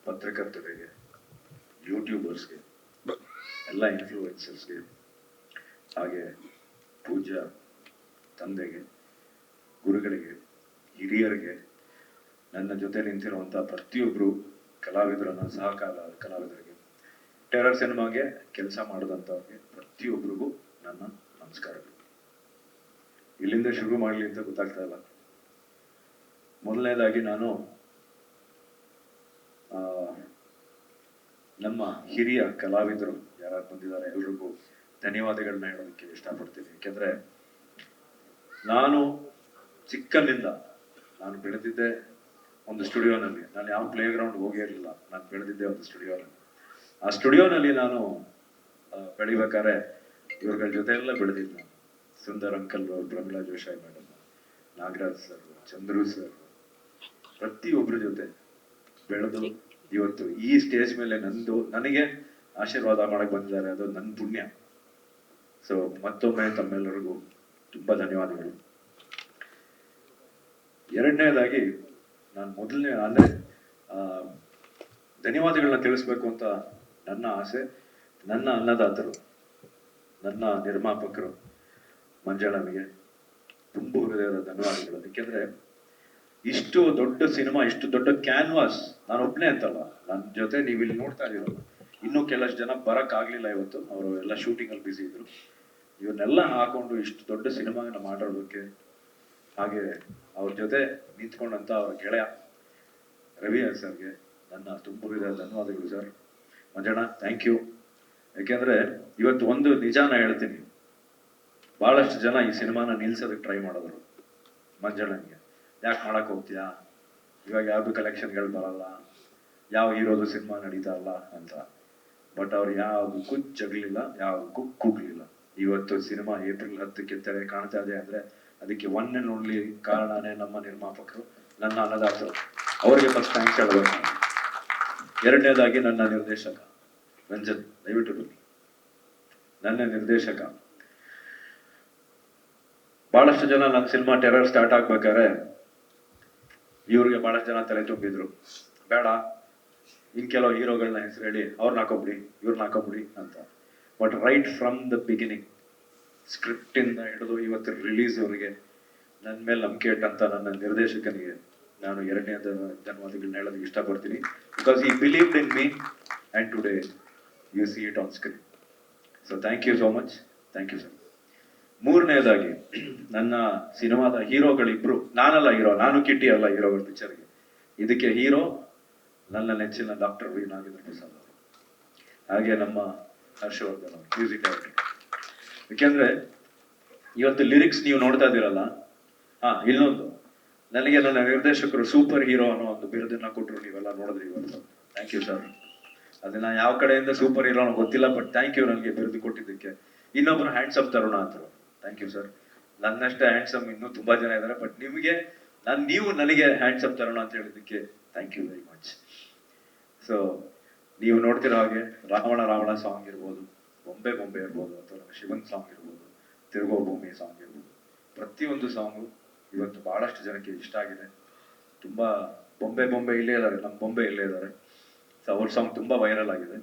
ಪತ್ರಕರ್ತರಿಗೆ, ಯೂಟ್ಯೂಬರ್ಸ್ಗೆ, ಎಲ್ಲ ಇನ್ಫ್ಲೂಯೆನ್ಸರ್ಸ್ಗೆ, ಹಾಗೆ ಪೂಜ್ಯ ತಂದೆಗೆ, ಗುರುಗಳಿಗೆ, ಹಿರಿಯರಿಗೆ, ನನ್ನ ಜೊತೆ ನಿಂತಿರುವಂಥ ಪ್ರತಿಯೊಬ್ಬರು ಕಲಾವಿದರನ್ನ ಕಲಾವಿದರಿಗೆ, ಟೆರರ್ ಸಿನಿಮಾಗೆ ಕೆಲಸ ಮಾಡಿದಂಥವ್ರಿಗೆ ಪ್ರತಿಯೊಬ್ಬರಿಗೂ ನನ್ನ ನಮಸ್ಕಾರಗಳು. ಇಲ್ಲಿಂದ ಶುರು ಮಾಡಲಿ ಅಂತ ಗೊತ್ತಾಗ್ತಾ ಇಲ್ಲ. ಮೊದಲನೇದಾಗಿ ನಾನು ನಮ್ಮ ಹಿರಿಯ ಕಲಾವಿದರು ಯಾರು ಬಂದಿದ್ದಾರೆ ಎಲ್ರಿಗೂ ಧನ್ಯವಾದಗಳನ್ನ ಹೇಳೋದಕ್ಕೆ ಇಷ್ಟಪಡ್ತೀನಿ. ಯಾಕೆಂದ್ರೆ ನಾನು ಚಿಕ್ಕಲ್ಲಿಂದ ನಾನು ಬೆಳೆದಿದ್ದೆ ಒಂದು ಸ್ಟುಡಿಯೋನಲ್ಲಿ. ನಾನು ಯಾವ ಪ್ಲೇ ಗ್ರೌಂಡ್ ಹೋಗೇ ಇರಲಿಲ್ಲ. ನಾನು ಬೆಳೆದಿದ್ದೆ ಒಂದು ಸ್ಟುಡಿಯೋನಲ್ಲಿ. ಆ ಸ್ಟುಡಿಯೋನಲ್ಲಿ ನಾನು ಬೆಳಿಬೇಕಾದ್ರೆ ಇವ್ರಗಳ ಜೊತೆ ಎಲ್ಲ ಬೆಳೆದಿದ್ದು ನಾನು. Sundar uncle, Pramila Joshi madam, Nagaraj sir, Chandru sir, ಪ್ರತಿಯೊಬ್ಬರ ಜೊತೆ ಬೆಳೆದು ಇವತ್ತು ಈ ಸ್ಟೇಜ್ ಮೇಲೆ ನನಗೆ ಆಶೀರ್ವಾದ ಮಾಡಕ್ ಬಂದಿದ್ದಾರೆ. ಅದು ನನ್ನ ಪುಣ್ಯ. ಸೊ ಮತ್ತೊಮ್ಮೆ ತಮ್ಮೆಲ್ಲರಿಗೂ ತುಂಬಾ ಧನ್ಯವಾದಗಳು. ಎರಡನೇದಾಗಿ ನಾನು ಅಂದ್ರೆ ಧನ್ಯವಾದಗಳನ್ನ ತಿಳಿಸ್ಬೇಕು ಅಂತ ನನ್ನ ಆಸೆ. ನನ್ನ ಅನ್ನದಾತರು, ನನ್ನ ನಿರ್ಮಾಪಕರು ಮಂಜಣ್ಣನಿಗೆ ತುಂಬ ಹೃದಯದ ಧನ್ಯವಾದಗಳು. ಯಾಕೆಂದ್ರೆ ಇಷ್ಟು ದೊಡ್ಡ ಸಿನಿಮಾ, ಇಷ್ಟು ದೊಡ್ಡ ಕ್ಯಾನ್ವಾಸ್, ನಾನು ಒಬ್ಬನೇ ಅಂತಲ್ಲ, ನನ್ನ ಜೊತೆ ನೀವು ಇಲ್ಲಿ ನೋಡ್ತಾ ಇದ್ದೀರಲ್ಲ, ಇನ್ನೂ ಕೆಲಷ್ಟು ಜನ ಬರಕ್ ಆಗ್ಲಿಲ್ಲ ಇವತ್ತು. ಅವರು ಎಲ್ಲ ಶೂಟಿಂಗ್ ಅಲ್ಲಿ ಬಿಸಿ ಇದ್ರು. ಇವನ್ನೆಲ್ಲ ಹಾಕೊಂಡು ಇಷ್ಟು ದೊಡ್ಡ ಸಿನಿಮಾನ ಮಾಡೋದಕ್ಕೆ, ಹಾಗೆ ಅವ್ರ ಜೊತೆ ನಿಂತ್ಕೊಂಡಂತ ಅವ್ರ ಗೆಳೆಯ ರವಿ ಸರ್ಗೆ ನನ್ನ ತುಂಬ ಹೃದಯದ ಧನ್ಯವಾದಗಳು. Sir, Manjanna, thank you. ಯಾಕೆಂದ್ರೆ ಇವತ್ತು ಒಂದು ನಿಜಾನ ಹೇಳ್ತೀನಿ. ಬಹಳಷ್ಟು ಜನ ಈ ಸಿನಿಮಾನ ನಿಲ್ಸೋದಕ್ಕೆ ಟ್ರೈ ಮಾಡಿದ್ರು. ಮಂಜಣ್ಣನಿಗೆ ಯಾಕೆ ಮಾಡಕ್ ಹೋಗ್ತೀಯಾ, ಇವಾಗ ಯಾವ್ದು ಕಲೆಕ್ಷನ್ಗಳು ಬರಲ್ಲ, ಯಾವ ಹೀರೋದು ಸಿನಿಮಾ ನಡೀತಾ ಇಲ್ಲ ಅಂತ. ಬಟ್ ಅವ್ರು ಯಾವ್ದಕ್ಕೂ ಜಗ್ಲಿಲ್ಲ, ಯಾವ್ದಕ್ಕೂ ಕೂಗ್ಲಿಲ್ಲ. ಇವತ್ತು ಸಿನಿಮಾ ಏಪ್ರಿಲ್ 10ಕ್ಕೆ ತೆರೆ ಕಾಣ್ತಾ ಇದೆ ಅಂದ್ರೆ ಅದಕ್ಕೆ ಒನ್ ಅಂಡ್ ಓನ್ಲಿ ಕಾರಣನೇ ನಮ್ಮ ನಿರ್ಮಾಪಕರು, ನನ್ನ ಅನ್ನದಾತರು. ಅವ್ರಿಗೆ ಫಸ್ಟ್ ಥ್ಯಾಂಕ್ಸ್ ಹೇಳಬೇಕು. ಎರಡನೇದಾಗಿ ನನ್ನ ನಿರ್ದೇಶಕ ರಂಜನ್, ದಯವಿಟ್ಟು ಬನ್ನಿ. ನನ್ನ ನಿರ್ದೇಶಕ, ಬಹಳಷ್ಟು ಜನ ನನ್ನ ಸಿನಿಮಾ ಟೆರರ್ ಸ್ಟಾರ್ಟ್ ಆಗ್ಬೇಕಾದ್ರೆ ಇವ್ರಿಗೆ ಬಹಳಷ್ಟು ಜನ ತಲೆ ತುಂಬಿದ್ರು, ಬೇಡ ಇನ್ ಕೆಲವು ಹೀರೋಗಳನ್ನ ಹೆಸರು ಹೇಳಿ ಅವ್ರನ್ನ ಹಾಕೋಬಿಡಿ, ಇವ್ರನ್ನ ಹಾಕೋಬಿಡಿ ಅಂತ. But right from the beginning, script ಇಂದ ಹಿಡಿದು ಇವತ್ತು ರಿಲೀಸ್ ಅವರಿಗೆ ನನ್ನ ಮೇಲೆ ನಂಬಿಕೆ ಇಟ್ಟಂತ ನನ್ನ ನಿರ್ದೇಶಕನಿಗೆ ನಾನು ಎರಡನೇ ಧನ್ಯವಾದಗಳನ್ನ ಹೇಳೋದಕ್ಕೆ ಇಷ್ಟಪಡ್ತೀನಿ. Because he believed in me and today you see it on screen. So thank you so much, thank you sir. ಮೂರನೇದಾಗಿ ನನ್ನ ಸಿನಿಮಾದ ಹೀರೋಗಳಿಬ್ರು, ನಾನಲ್ಲ ಹೀರೋ, ನಾನು ಕಿಟ್ಟಿ ಅಲ್ಲ ಹೀರೋಗಳ ಪಿಕ್ಚರ್ಗೆ. ಇದಕ್ಕೆ ಹೀರೋ ನನ್ನ ನೆಚ್ಚಿನ ಡಾಕ್ಟರ್ ವಿ ನಾಗೇಂದ್ರ ಪ್ರಸಾದ್ ಅವರು, ಹಾಗೆ ನಮ್ಮ ಹರ್ಷವರ್ಧನ್ ಅವರು, ಮ್ಯೂಸಿಕ್ ಡೈರೆಕ್ಟರ್. ಯಾಕೆಂದ್ರೆ ಇವತ್ತು ಲಿರಿಕ್ಸ್ ನೀವು ನೋಡ್ತಾ ಇದ್ದೀರಲ್ಲ, ಇನ್ನೊಂದು, ನನಗೆ ನನ್ನ ನಿರ್ದೇಶಕರು ಸೂಪರ್ ಹೀರೋ ಅನ್ನೋ ಒಂದು ಬಿರುದನ್ನ ಕೊಟ್ಟರು. ನೀವೆಲ್ಲ ನೋಡಿದ್ರಿ ಇವತ್ತು. Thank you sir. ಅದನ್ನ ಯಾವ ಕಡೆಯಿಂದ ಸೂಪರ್ ಹೀರೋ ಅನ್ನೋ ಗೊತ್ತಿಲ್ಲ, ಬಟ್ ಥ್ಯಾಂಕ್ ಯು ನನಗೆ ಬಿರುದು ಕೊಟ್ಟಿದ್ದಕ್ಕೆ. ಇನ್ನೊಬ್ರು ಹ್ಯಾಂಡ್ಸಮ್ ತರುಣ ಅಂತರು, ಥ್ಯಾಂಕ್ ಯು ಸರ್. ನನ್ನಷ್ಟೇ ಹ್ಯಾಂಡ್ಸಮ್ ಇನ್ನೂ ತುಂಬಾ ಜನ ಇದ್ದಾರೆ, ಬಟ್ ನಿಮಗೆ ನೀವು ನನಗೆ ಹ್ಯಾಂಡ್ಸಮ್ ತರುಣ ಅಂತ ಹೇಳಿದ್ದಕ್ಕೆ thank you very much. So ನೀವು ನೋಡ್ತಿರೋ ಹಾಗೆ ರಾವಣ ಸಾಂಗ್ ಇರ್ಬೋದು, ಬೊಂಬೆ ಇರ್ಬೋದು, ಅಥವಾ ಶಿವನ್ ಸಾಂಗ್ ಇರ್ಬೋದು, ತಿರುಗೋ ಭೂಮಿ ಸಾಂಗ್ ಇರ್ಬೋದು, ಪ್ರತಿಯೊಂದು ಸಾಂಗು ಇವತ್ತು ಬಹಳಷ್ಟು ಜನಕ್ಕೆ ಇಷ್ಟ ಆಗಿದೆ. ತುಂಬಾ ಬೊಂಬೆ ಇಲ್ಲೇ ಇದ್ದಾರೆ, ನಮ್ಮ ಬೊಂಬೆ ಇಲ್ಲೇ ಇದ್ದಾರೆ. ಸೊ ಅವ್ರ ಸಾಂಗ್ ತುಂಬಾ ವೈರಲ್ ಆಗಿದೆ.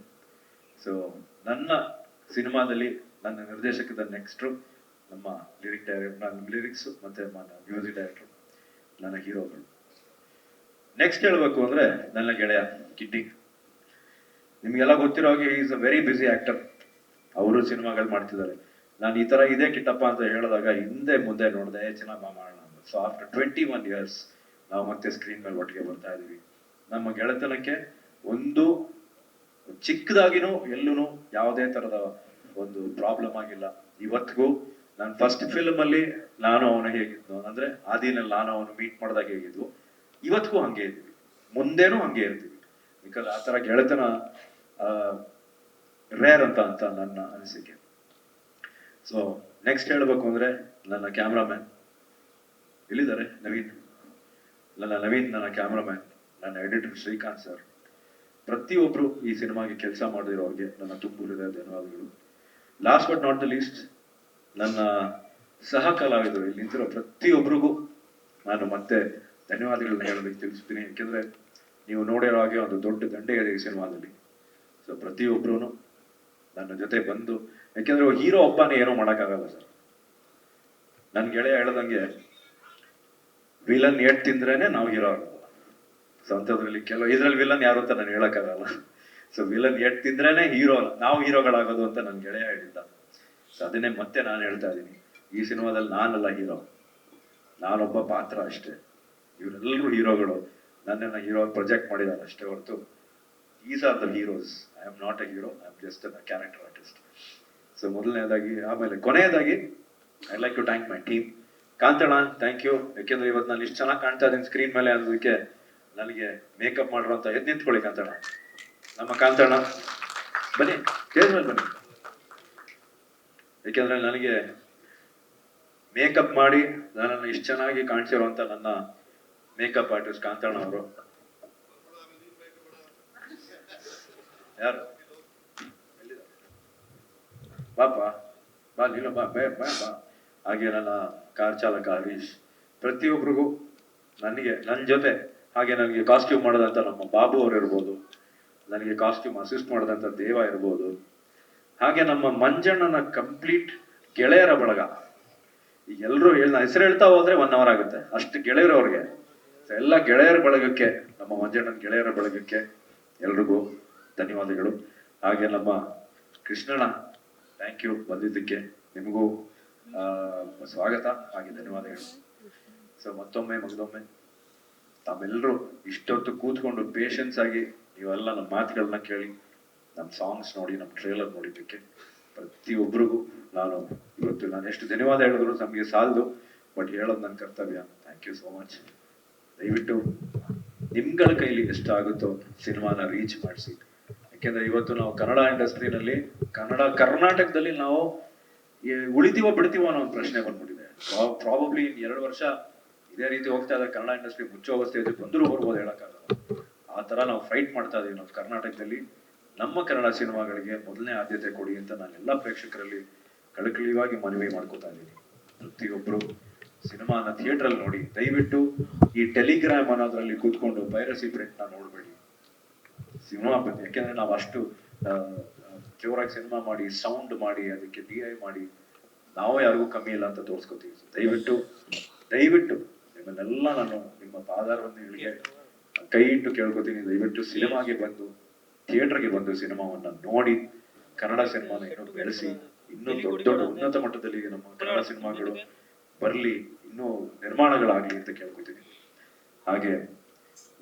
ಸೊ ನನ್ನ ಸಿನಿಮಾದಲ್ಲಿ ನನ್ನ ನಿರ್ದೇಶಕದ ನೆಕ್ಸ್ಟ್ ನಮ್ಮ ಲಿರಿಕ್ಸ್ ಮತ್ತೆ ಮ್ಯೂಸಿಕ್ ಡೈರೆಕ್ಟರ್, ನನ್ನ ಹೀರೋಗಳು. ನೆಕ್ಸ್ಟ್ ಹೇಳ್ಬೇಕು ಅಂದ್ರೆ ನನ್ನ ಗೆಳೆಯ ಕಿಟ್ಟಿ. ನಿಮ್ಗೆಲ್ಲ ಗೊತ್ತಿರೋ ಹಾಗೆ is a very busy actor. ಅವರು ಸಿನಿಮಾಗಳು ಮಾಡ್ತಿದ್ದಾರೆ. ನಾನು ಈ ತರ ಇದೆ ಕಿಟ್ಟಪ್ಪ ಅಂತ ಹೇಳಿದಾಗ ಹಿಂದೆ ಮುಂದೆ ನೋಡಿದೆ, ಚೆನ್ನಾಗಿ ಮಾಡೋಣ. ಸೊ ಆಫ್ಟರ್ 21 years ನಾವು ಮತ್ತೆ ಸ್ಕ್ರೀನ್ ಮೇಲೆ ಒಟ್ಟಿಗೆ ಬರ್ತಾ ಇದೀವಿ. ನಮ್ಮ ಗೆಳೆತನಕ್ಕೆ ಒಂದು ಚಿಕ್ಕದಾಗಿನೂ ಎಲ್ಲೂ ಯಾವುದೇ ತರದ ಒಂದು ಪ್ರಾಬ್ಲಮ್ ಆಗಿಲ್ಲ. ಇವತ್ತಿಗೂ ನಾನು ಫಸ್ಟ್ ಫಿಲ್ಮ್ ಅಲ್ಲಿ ನಾನು ಅವನು ಹೇಗಿದ್ನು ಅಂದ್ರೆ ಆದಿನಲ್ಲಿ ನಾನು ಅವನು ಮೀಟ್ ಮಾಡಿದಾಗ ಹೇಗಿದ್ವು, ಇವತ್ತಿಗೂ ಹಂಗೆ ಇದ್ದೀವಿ, ಮುಂದೇನೂ ಹಂಗೆ ಇರ್ತೀವಿ. ಬಿಕಾಸ್ ಆ ತರ ಗೆಳೆತನ ರೇರ್ ಅಂತ ನನ್ನ ಅನಿಸಿಕೆ. ಸೊ ನೆಕ್ಸ್ಟ್ ಹೇಳ್ಬೇಕು ಅಂದ್ರೆ ನನ್ನ ಕ್ಯಾಮ್ರಾಮ್ಯಾನ್ ಎಲ್ಲಿದ್ದಾರೆ, ನವೀನ್. ನನ್ನ ಕ್ಯಾಮ್ರಾಮ್ಯಾನ್, ನನ್ನ ಎಡಿಟರ್ ಶ್ರೀಕಾಂತ್ ಸರ್, ಪ್ರತಿಯೊಬ್ರು ಈ ಸಿನಿಮಾಗೆ ಕೆಲಸ ಮಾಡಿರೋರಿಗೆ ನನ್ನ ತುಂಬ ಹೃದಯದ ಧನ್ಯವಾದಗಳು. Last but not the least, ನನ್ನ ಸಹ ಕಲಾವಿದರು ಇಲ್ಲಿ ನಿಂತಿರೋ ಪ್ರತಿಯೊಬ್ಬರಿಗೂ ನಾನು ಮತ್ತೆ ಧನ್ಯವಾದಗಳನ್ನ ಹೇಳೋದಕ್ಕೆ ತಿಳಿಸ್ತೀನಿ. ಯಾಕೆಂದ್ರೆ ನೀವು ನೋಡಿರೋ ಹಾಗೆ ಒಂದು ದೊಡ್ಡ ದಂಡೆ ಇದೆ ಈ ಸಿನಿಮಾದಲ್ಲಿ. ಸೊ ಪ್ರತಿಯೊಬ್ರು ನನ್ನ ಜೊತೆ ಬಂದು, ಯಾಕೆಂದ್ರೆ ಹೀರೋ ಒಬ್ಬನೇ ಏನೋ ಮಾಡೋಕ್ಕಾಗಲ್ಲ ಸರ್. ನನ್ ಗೆಳೆಯ ಹೇಳ್ದಂಗೆ ವಿಲನ್ ಏಟ್ ತಿಂದ್ರೇನೆ ನಾವು ಹೀರೋ ಆಗೋದು. ಸೊ ಅಂಥದ್ರಲ್ಲಿ ಇದ್ರಲ್ಲಿ ವಿಲನ್ ಯಾರು ಅಂತ ನಾನು ಹೇಳಕ್ಕಾಗಲ್ಲ. ಸೊ ವಿಲನ್ ಏಟ್ ತಿಂದ್ರೇನೆ ಹೀರೋ, ನಾವು ಹೀರೋಗಳಾಗೋದು ಅಂತ ನನ್ ಗೆಳೆಯ ಹೇಳಿದ್ದ. ಸೊ ಅದನ್ನೇ ಮತ್ತೆ ನಾನು ಹೇಳ್ತಾ ಇದ್ದೀನಿ, ಈ ಸಿನಿಮಾದಲ್ಲಿ ನಾನಲ್ಲ ಹೀರೋ, ನಾನೊಬ್ಬ ಪಾತ್ರ ಅಷ್ಟೇ. ಇವರೆಲ್ಲರೂ ಹೀರೋಗಳು, ನನ್ನನ್ನು ಹೀರೋ ಪ್ರೊಜೆಕ್ಟ್ ಮಾಡಿದ್ದಾರೆ ಅಷ್ಟೇ ಹೊರತು these are the heroes. I am not a hero, I am just a character artist. So ಮೊದಲನೇದಾಗಿ, ಆಮೇಲೆ ಕೊನೆಯದಾಗಿ I like to thank my team. ಕಾಂತಣ್ಣ, ಥ್ಯಾಂಕ್ ಯು. ಯಾಕೆಂದ್ರೆ ಇವತ್ತು ನಾನು ಇಷ್ಟು ಚೆನ್ನಾಗಿ ಕಾಣ್ತಾ ಇದ್ದೀನಿ ಸ್ಕ್ರೀನ್ ಮೇಲೆ ಅನ್ನೋದಕ್ಕೆ ನನಗೆ ಮೇಕಪ್ ಮಾಡಿರೋಂಥ ಎದ್ದು ನಿಂತ್ಕೊಳ್ಳಿ ಕಾಂತಣ್ಣ, ನಮ್ಮ ಕಾಂತಣ್ಣ ಬನ್ನಿ, ಸ್ಟೇಜ್ ಮೇಲೆ ಬನ್ನಿ. ಯಾಕೆಂದ್ರೆ ನನಗೆ ಮೇಕಪ್ ಮಾಡಿ ನನ್ನನ್ನು ಇಷ್ಟು ಚೆನ್ನಾಗಿ ಕಾಣಿಸಿರುವಂತ ನನ್ನ ಮೇಕಪ್ ಆರ್ಟಿಸ್ಟ್ ಕಾಂತಣ್ಣ ಅವರು. ಯಾರು ಬಾಪ ಬಾ, ನೀನು ಬಾ, ಬಾ. ಹಾಗೆ ನನ್ನ ಕಾರ್ ಚಾಲಕ ಹರೀಶ್, ಪ್ರತಿಯೊಬ್ಬರಿಗೂ ನನ್ನ ಜೊತೆ, ಹಾಗೆ ನನಗೆ ಕಾಸ್ಟ್ಯೂಮ್ ಮಾಡೋದಂತ ನಮ್ಮ ಬಾಬು ಅವರು ಇರ್ಬೋದು, ನನಗೆ ಕಾಸ್ಟ್ಯೂಮ್ ಅಸಿಸ್ಟ್ ಮಾಡೋದಂತ ದೇವ ಇರ್ಬೋದು, ಹಾಗೆ ನಮ್ಮ ಮಂಜಣ್ಣನ ಕಂಪ್ಲೀಟ್ ಗೆಳೆಯರ ಬಳಗ. ಈಗ ಎಲ್ಲರೂ ಹೆಸರು ಹೇಳ್ತಾ ಹೋದ್ರೆ 1 hour ಆಗುತ್ತೆ, ಅಷ್ಟು ಗೆಳೆಯರು ಅವ್ರಿಗೆ. ಎಲ್ಲ ಗೆಳೆಯರ ಬಳಗಕ್ಕೆ, ನಮ್ಮ ಮಂಜಣ್ಣನ ಗೆಳೆಯರ ಬಳಗಕ್ಕೆ ಎಲ್ರಿಗೂ ಧನ್ಯವಾದಗಳು. ಹಾಗೆ ನಮ್ಮ ಕೃಷ್ಣಣ್ಣ, ಥ್ಯಾಂಕ್ ಯು ಬಂದಿದ್ದಕ್ಕೆ, ನಿಮಗೂ ಸ್ವಾಗತ ಹಾಗೆ ಧನ್ಯವಾದಗಳು. ಸೊ ಮತ್ತೊಮ್ಮೆ ಮಗದೊಮ್ಮೆ ತಾವೆಲ್ಲರೂ ಇಷ್ಟೊತ್ತು ಕೂತ್ಕೊಂಡು ಪೇಷನ್ಸ್ ಆಗಿ ನೀವೆಲ್ಲ ನಮ್ಮ ಮಾತುಗಳನ್ನ ಕೇಳಿ, ನಮ್ಮ ಸಾಂಗ್ಸ್ ನೋಡಿ, ನಮ್ಮ ಟ್ರೇಲರ್ ನೋಡಿದ್ದಕ್ಕೆ ಪ್ರತಿಯೊಬ್ಬರಿಗೂ ನಾನು ಎಷ್ಟು ಧನ್ಯವಾದ ಹೇಳಿದ್ರು ನಮಗೆ ಸಾಲದು, ಬಟ್ ಹೇಳೋದು ನನ್ನ ಕರ್ತವ್ಯ. Thank you so much. ದಯವಿಟ್ಟು ನಿಮ್ಗಳ ಕೈಲಿ ಎಷ್ಟಾಗುತ್ತೋ ಸಿನಿಮಾನ ರೀಚ್ ಮಾಡಿಸಿ. ಯಾಕೆಂದ್ರೆ ಇವತ್ತು ನಾವು ಕನ್ನಡ ಇಂಡಸ್ಟ್ರಿನಲ್ಲಿ, ಕರ್ನಾಟಕದಲ್ಲಿ ನಾವು ಉಳಿತೀವೋ ಬಿಡ್ತೀವೋ ಅನ್ನೋ ಒಂದು ಪ್ರಶ್ನೆ ಬಂದ್ಬಿಟ್ಟಿದೆ. ಪ್ರಾಬಬ್ಲಿ 2 ವರ್ಷ ಇದೇ ರೀತಿ ಹೋಗ್ತಾ ಇದ್ದಾರೆ, ಕನ್ನಡ ಇಂಡಸ್ಟ್ರಿ ಮುಚ್ಚೋ ಅವಸ್ಥೆ ಬಂದರೂ ಬರ್ಬೋದು, ಹೇಳಕ್ಕಾಗಲ್ಲ. ಆ ತರ ನಾವು ಫೈಟ್ ಮಾಡ್ತಾ ಇದೀವಿ ನಾವು ಕರ್ನಾಟಕದಲ್ಲಿ. ನಮ್ಮ ಕನ್ನಡ ಸಿನಿಮಾಗಳಿಗೆ ಮೊದಲನೇ ಆದ್ಯತೆ ಕೊಡಿ ಅಂತ ನಾನು ಎಲ್ಲ ಪ್ರೇಕ್ಷಕರಲ್ಲಿ ಕಳಕಳಿಯಾಗಿ ಮನವಿ ಮಾಡ್ಕೋತಾ ಇದ್ದೀನಿ. ಪ್ರತಿಯೊಬ್ರು ಸಿನಿಮಾನ ಥಿಯೇಟರ್ ಅಲ್ಲಿ ನೋಡಿ. ದಯವಿಟ್ಟು ಈ ಟೆಲಿಗ್ರಾಮ್ ಅನ್ನೋದ್ರಲ್ಲಿ ಕೂತ್ಕೊಂಡು ಪೈರಸಿ ಪ್ರಿಂಟ್ ನ ನೋಡ್ಬೇಡಿ. ಸಿನಿಮಾ ಬಗ್ಗೆ, ಯಾಕೆಂದ್ರೆ ನಾವು ಅಷ್ಟು ಜೋರಾಗಿ ಸಿನಿಮಾ ಮಾಡಿ, ಸೌಂಡ್ ಮಾಡಿ, ಅದಕ್ಕೆ DI ಮಾಡಿ, ನಾವು ಯಾರಿಗೂ ಕಮ್ಮಿ ಇಲ್ಲ ಅಂತ ತೋರಿಸ್ಕೊತೀವಿ. ದಯವಿಟ್ಟು ನಿಮ್ಮನ್ನೆಲ್ಲ ನಾನು ನಿಮ್ಮ ಪಾದಾರವನ್ನಿಗೆ ಕೈ ಇಟ್ಟು ಕೇಳ್ಕೊತೀನಿ. ದಯವಿಟ್ಟು ಸಿನಿಮಾಗೆ ಬಂದು, ಥಿಯೇಟರ್ಗೆ ಬಂದು ಸಿನಿಮಾವನ್ನ ನೋಡಿ, ಕನ್ನಡ ಸಿನಿಮಾನ ಇನ್ನೂ ಬೆಳೆಸಿ, ಇನ್ನೂ ದೊಡ್ಡ ಉನ್ನತ ಮಟ್ಟದಲ್ಲಿ ನಮ್ಮ ಕನ್ನಡ ಸಿನಿಮಾಗಳು ಬರ್ಲಿ, ಇನ್ನೂ ನಿರ್ಮಾಣಗಳಾಗ್ಲಿ ಅಂತ ಕೇಳ್ಕೊತೀನಿ. ಹಾಗೆ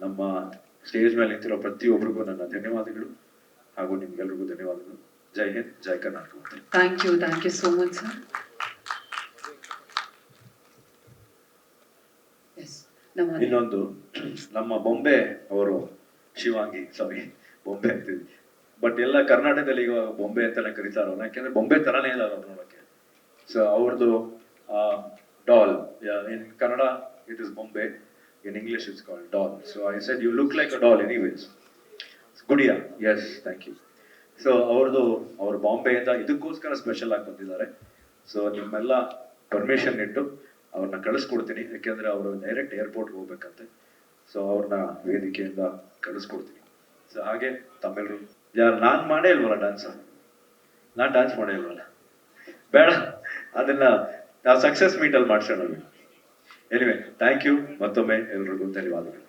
ನಮ್ಮ ಸ್ಟೇಜ್ ಮೇಲೆ ನಿಂತಿರೋ ಪ್ರತಿಯೊಬ್ಬರಿಗೂ ನನ್ನ ಧನ್ಯವಾದಗಳು, ಹಾಗೂ ನಿಮ್ಗೆಲ್ರಿಗೂ ಧನ್ಯವಾದಗಳು. ಜೈ ಹಿಂದ್, ಜೈ Karnataka. Thank you so much sir. ಇನ್ನೊಂದು, ನಮ್ಮ ಬೊಂಬೆ ಅವರು ಶಿವಾಂಗಿ, ಬೊಂಬೆ ಅಂತಿದ್ವಿ, ಬಟ್ ಎಲ್ಲ ಕರ್ನಾಟಕದಲ್ಲಿ ಈಗ ಬೊಂಬೆ ಅಂತಾನೆ ಕರೀತಾರ, ಯಾಕೆಂದ್ರೆ ಬೊಂಬೆ ತರಾನೇ ಇಲ್ಲ ಅವ್ರು ನೋಡಕ್ಕೆ. ಸೊ ಅವ್ರದ್ದು doll, in Kannada it is ಬೊಂಬೆ, in English it's called doll. So I said you look like a doll anyways. Gudiya, yes, thank you. So ಅವ್ರ ಬಾಂಬೆಯಿಂದ ಇದಕ್ಕೋಸ್ಕರ ಸ್ಪೆಷಲ್ ಆಗಿ ಬಂದಿದ್ದಾರೆ. ಸೊ ನಿಮ್ಮೆಲ್ಲ ಪರ್ಮಿಷನ್ ಇಟ್ಟು ಅವ್ರನ್ನ ಕಳಿಸ್ಕೊಡ್ತೀನಿ, ಯಾಕೆಂದ್ರೆ ಅವರು ಡೈರೆಕ್ಟ್ ಏರ್ಪೋರ್ಟ್ಗೆ ಹೋಗ್ಬೇಕಂತೆ. ಸೊ ಅವ್ರನ್ನ ವೇದಿಕೆಯಿಂದ ಕಳಿಸ್ಕೊಡ್ತೀನಿ. ಸೊ ಹಾಗೆ ತಮ್ಮೆಲ್ಲರೂ ನಾನ್ ಮಾಡೇ ಇಲ್ವಲ್ಲ ಡ್ಯಾನ್ಸ್, ನಾನ್ ಡ್ಯಾನ್ಸ್ ಮಾಡೇ ಇಲ್ವಲ್ಲ, ಬೇಡ, ಅದನ್ನ ನಾವು ಸಕ್ಸಸ್ ಮೀಟ್ ಅಲ್ಲಿ ಮಾಡ್ಸೋಣ. ಎನಿವೆ, ಥ್ಯಾಂಕ್ ಯು ಮತ್ತೊಮ್ಮೆ ಎಲ್ರಿಗೂ ಧನ್ಯವಾದಗಳು.